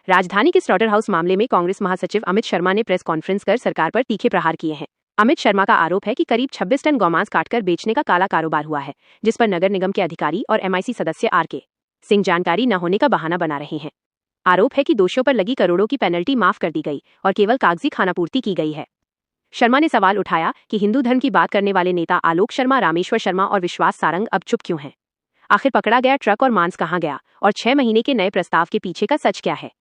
राजधानी के slaughter house मामले में कांग्रेस महासचिव अमित शर्मा ने प्रेस कॉन्फ्रेंस कर सरकार पर तीखे प्रहार किए हैं। अमित शर्मा का आरोप है कि करीब 26 टन गौमांस काटकर बेचने का काला कारोबार हुआ है, जिस पर नगर निगम के अधिकारी और एमआईसी सदस्य आर.के. सिंह जानकारी न होने का बहाना बना रहे हैं। आरोप है कि दोषियों पर लगी करोड़ों की पेनल्टी माफ कर दी गई और केवल कागजी खानापूर्ति की गई है। शर्मा ने सवाल उठाया कि हिंदू धर्म की बात करने वाले नेता आलोक शर्मा, रामेश्वर शर्मा और विश्वास सारंग अब चुप क्यों हैं? आखिर पकड़ा गया ट्रक और मांस कहां गया और 6 महीने के नए प्रस्ताव के पीछे का सच क्या है?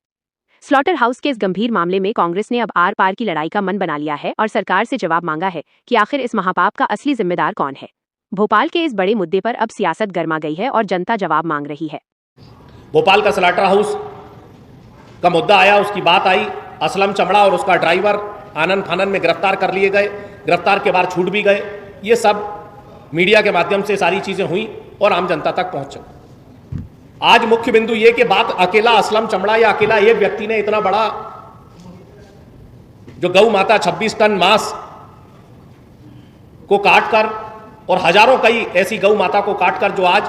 स्लॉटर हाउस के इस गंभीर मामले में कांग्रेस ने अब आर पार की लड़ाई का मन बना लिया है और सरकार से जवाब मांगा है कि आखिर इस महापाप का असली जिम्मेदार कौन है। भोपाल के इस बड़े मुद्दे पर अब सियासत गर्मा गई है और जनता जवाब मांग रही है। भोपाल का स्लॉटर हाउस का मुद्दा आया, उसकी बात आई, असलम चमड़ा और उसका ड्राइवर आनन फानन में गिरफ्तार कर लिए गए, गिरफ्तार के बाद छूट भी गए। ये सब मीडिया के माध्यम से सारी चीजें हुई और आम जनता तक पहुंच। आज मुख्य बिंदु ये कि बात अकेला असलम चमड़ा या अकेला एक व्यक्ति ने इतना बड़ा जो गौ माता 26 टन मांस को काटकर और हजारों कई ऐसी गौ माता को काटकर जो आज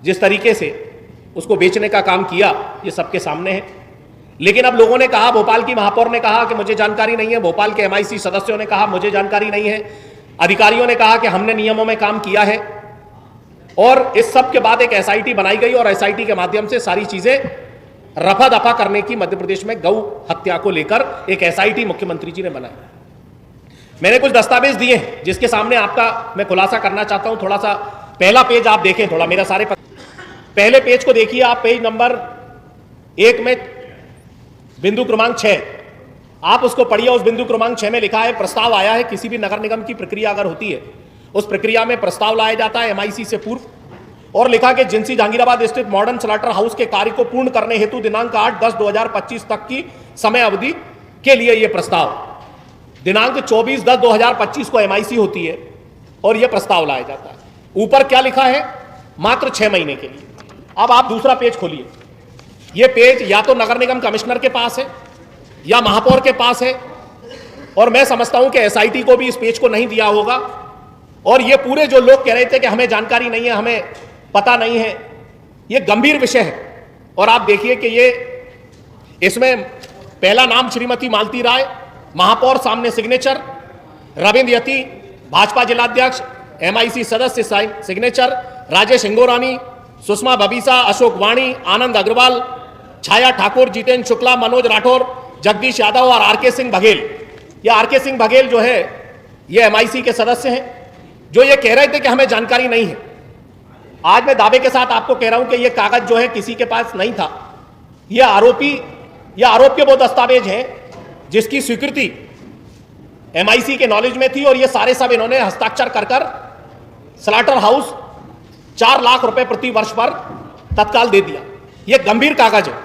जिस तरीके से उसको बेचने का काम किया, ये सबके सामने है। लेकिन अब लोगों ने कहा, भोपाल की महापौर ने कहा कि मुझे जानकारी नहीं है, भोपाल के एमआईसी सदस्यों ने कहा मुझे जानकारी नहीं है, अधिकारियों ने कहा कि हमने नियमों में काम किया है। और इस सब के बाद एक एसआईटी बनाई गई और एसआईटी के माध्यम से सारी चीजें रफा दफा करने की मध्य प्रदेश में गौ हत्या को लेकर एक एसआईटी मुख्यमंत्री जी ने बनाई। मैंने कुछ दस्तावेज दिए जिसके सामने आपका मैं खुलासा करना चाहता हूं। थोड़ा सा पहला पेज आप देखें, थोड़ा मेरा सारे पहले पेज को देखिए आप, पेज नंबर 1 में बिंदु क्रमांक 6 आप उसको पढ़िए। उस बिंदु क्रमांक 6 में लिखा है, प्रस्ताव आया है किसी भी नगर निगम की प्रक्रिया अगर होती है उस प्रक्रिया में प्रस्ताव लाया जाता है एमआईसी से पूर्व। और लिखा कि जिंसी जहांगीराबाद स्थित मॉडर्न स्लॉटर हाउस के कार्य को पूर्ण करने हेतु दिनांक 8/10/2025 तक की समय अवधि के लिए यह प्रस्ताव, दिनांक 24/10/2025 को एमआईसी होती है और यह प्रस्ताव लाया जाता है। ऊपर क्या लिखा है? मात्र 6 महीने के लिए। अब आप दूसरा पेज खोलिए। यह पेज या तो नगर निगम कमिश्नर के पास है या महापौर के पास है, और मैं समझता हूं कि एसआईटी को भी इस पेज को नहीं दिया होगा। और ये पूरे जो लोग कह रहे थे कि हमें जानकारी नहीं है, हमें पता नहीं है, ये गंभीर विषय है। और आप देखिए कि ये इसमें पहला नाम श्रीमती मालती राय, महापौर सामने सिग्नेचर, रविंद्र यति भाजपा जिलाध्यक्ष, एमआईसी सदस्य सिग्नेचर, राजेश हिंगोरानी, सुषमा बबीसा, अशोक वाणी, आनंद अग्रवाल, छाया ठाकुर, जितेंद्र शुक्ला, मनोज राठौर, जगदीश यादव और आर.के. सिंह बघेल। ये आर.के. सिंह बघेल जो है ये एमआईसी के सदस्य हैं जो ये कह रहे थे कि हमें जानकारी नहीं है। आज मैं दावे के साथ आपको कह रहा हूं कि ये कागज जो है किसी के पास नहीं था। ये आरोप के वो दस्तावेज हैं जिसकी स्वीकृति एमआईसी के नॉलेज में थी और ये सारे सब इन्होंने हस्ताक्षर कर स्लॉटर हाउस 4 लाख रुपए प्रति वर्ष पर तत्काल दे दिया। ये गंभीर कागज है।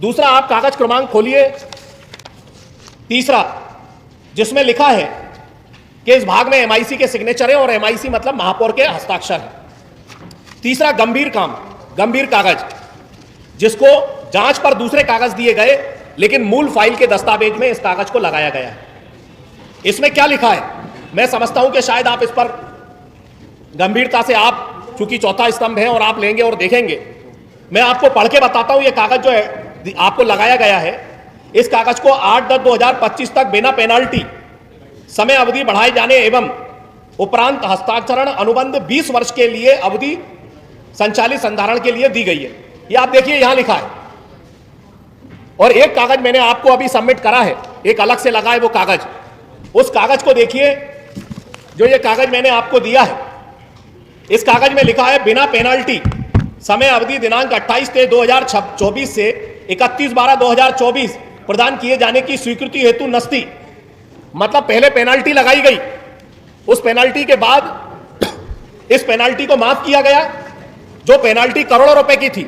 दूसरा आप कागज क्रमांक खोलिए, तीसरा, जिसमें लिखा है कि इस भाग में एमआईसी के सिग्नेचर है और एमआईसी मतलब महापौर के हस्ताक्षर है। तीसरा गंभीर काम, गंभीर कागज जिसको जांच पर दूसरे कागज दिए गए लेकिन मूल फाइल के दस्तावेज में इस कागज को लगाया गया है। इसमें क्या लिखा है? मैं समझता हूं कि शायद आप इस पर गंभीरता से, आप चूंकि चौथा स्तंभ है और आप लेंगे और देखेंगे, मैं आपको पढ़ के बताता हूं। यह कागज जो है आपको लगाया गया है, इस कागज को 8/10/2025 तक बिना पेनाल्टी समय अवधि बढ़ाए जाने एवं उपरांत हस्ताक्षरण अनुबंध 20 वर्ष के लिए अवधि संचालित संधारण के लिए दी गई है। ये आप देखिए यहां लिखा है। और एक कागज मैंने आपको अभी सबमिट करा है, एक अलग से लगा है वो कागज। उस कागज को देखिए, जो ये कागज मैंने आपको दिया है, इस कागज में लिखा है बिना पेनाल्टी समय अवधि दिनांक 28/3/2024 से 31/12/2024 प्रदान किए जाने की स्वीकृति हेतु नस्ती। मतलब पहले पेनाल्टी लगाई गई, उस पेनाल्टी के बाद इस पेनाल्टी को माफ किया गया। जो पेनाल्टी करोड़ों रुपए की थी,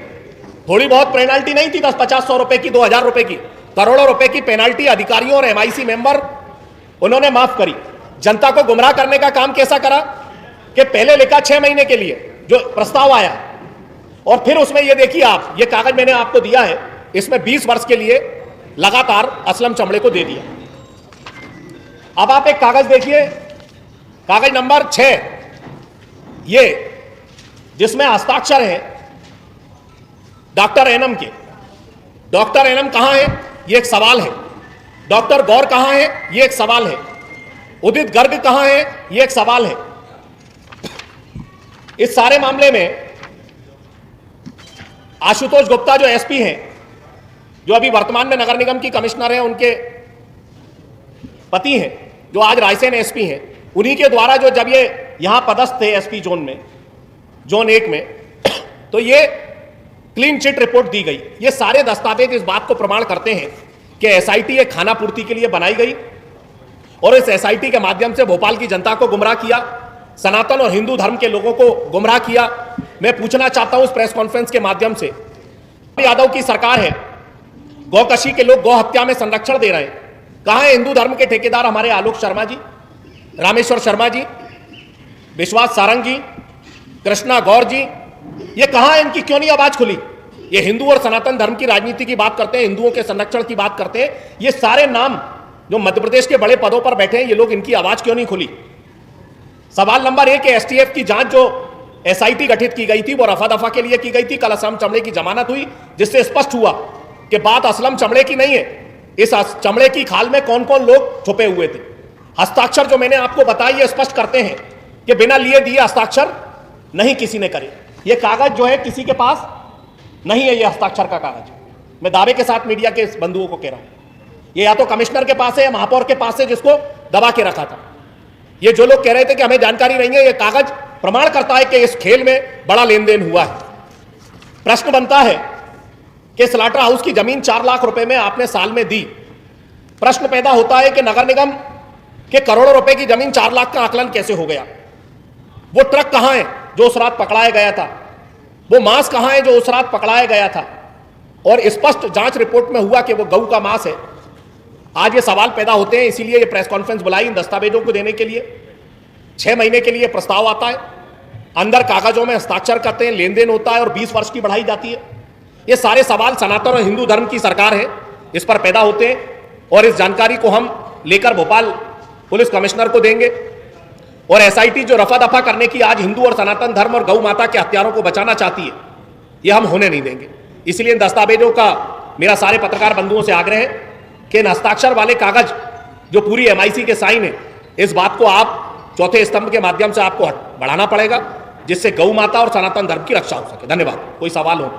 थोड़ी बहुत पेनाल्टी नहीं थी 10-50-100 रुपए की, 2000 रुपए की, करोड़ों रुपए की पेनाल्टी अधिकारियों और एमआईसी मेंबर उन्होंने माफ करी। जनता को गुमराह करने का काम कैसा करा कि पहले लिखा 6 महीने के लिए जो प्रस्ताव आया, और फिर उसमें ये देखिए आप, ये कागज मैंने आपको दिया है, इसमें 20 वर्ष के लिए लगातार असलम चमड़े को दे दिया। अब आप एक कागज देखिए, कागज नंबर 6, ये जिसमें हस्ताक्षर है डॉक्टर एनम के, डॉक्टर एनएम कहां है, ये एक सवाल है। डॉक्टर गौर कहां है, ये एक सवाल है। उदित गर्ग कहां है, ये एक सवाल है। इस सारे मामले में आशुतोष गुप्ता जो एसपी हैं, जो अभी वर्तमान में नगर निगम की कमिश्नर हैं, उनके पति हैं जो आज रायसेन एसपी हैं, उन्हीं के द्वारा जो जब ये यहां पदस्थ थे एसपी जोन में, जोन 1 में, तो ये क्लीन चिट रिपोर्ट दी गई। ये सारे दस्तावेज इस बात को प्रमाण करते हैं कि एसआईटी एक खाना पूर्ति के लिए बनाई गई और इस एसआईटी के माध्यम से भोपाल की जनता को गुमराह किया, सनातन और हिंदू धर्म के लोगों को गुमराह किया। मैं पूछना चाहता हूं इस प्रेस कॉन्फ्रेंस के माध्यम से, यादव की सरकार है, गौकशी के लोग गौ हत्या में संरक्षण दे रहे हैं, कहां है हिंदू धर्म के ठेकेदार हमारे आलोक शर्मा जी, रामेश्वर शर्मा जी, विश्वास सारंग जी, कृष्णा गौर जी, ये कहां है? इनकी क्यों नहीं आवाज खुली? ये हिंदू और सनातन धर्म की राजनीति की बात करते हैं, हिंदुओं के संरक्षण की बात करते हैं। ये सारे नाम जो मध्य प्रदेश के बड़े पदों पर बैठे हैं, ये लोग, इनकी आवाज क्यों नहीं खुली? सवाल नंबर 1, एसटीएफ की जांच जो एसआईटी गठित की गई थी वो रफा दफा के लिए की गई थी। कल असलम चमड़े की जमानत हुई, जिससे स्पष्ट हुआ कि बात असलम चमड़े की नहीं है। इस चमड़े की खाल में कौन कौन लोग छुपे हुए थे। हस्ताक्षर जो मैंने आपको बताया, ये स्पष्ट करते हैं कि बिना लिए दिए हस्ताक्षर नहीं किसी ने करे। ये कागज जो है किसी के पास नहीं है, ये हस्ताक्षर का कागज, मैं दावे के साथ मीडिया के बंधुओं को कह रहा हूं। ये या तो कमिश्नर के पास है या महापौर के पास है, जिसको दबा के रखा था। ये जो लोग कह रहे थे कि हमें जानकारी नहीं है, ये कागज प्रमाण करता है कि इस खेल में बड़ा लेन देन हुआ है। प्रश्न बनता है कि स्लाटर हाउस की जमीन 4 लाख रुपए में आपने साल में दी। प्रश्न पैदा होता है कि नगर निगम के करोड़ों रुपए की जमीन 4 लाख का आकलन कैसे हो गया? वो ट्रक कहां है जो उस रात पकड़ाया गया था? वो मांस कहां है जो उस रात पकड़ाया गया था? और स्पष्ट जांच रिपोर्ट में हुआ कि वो गऊ का मांस है। आज ये सवाल पैदा होते हैं, इसीलिए ये प्रेस कॉन्फ्रेंस बुलाई इन दस्तावेजों को देने के लिए। 6 महीने के लिए प्रस्ताव आता है, अंदर कागजों में हस्ताक्षर करते हैं, लेन देन होता है और 20 वर्ष की बढ़ाई जाती है। ये सारे सवाल सनातन और हिंदू धर्म की सरकार है, इस पर पैदा होते हैं और इस जानकारी को हम लेकर भोपाल पुलिस कमिश्नर को देंगे। और एसआईटी जो रफा दफा करने की आज हिंदू और सनातन धर्म और गौ माता के हत्यारों को बचाना चाहती है, ये हम होने नहीं देंगे। इसलिए इन दस्तावेजों का मेरा सारे पत्रकार बंधुओं से आग्रह है कि इन हस्ताक्षर वाले कागज जो पूरी एमआईसी के साइन है, इस बात को आप चौथे स्तंभ के माध्यम से आपको बढ़ाना पड़ेगा, जिससे गौ माता और सनातन धर्म की रक्षा हो सके। धन्यवाद। कोई सवाल हो?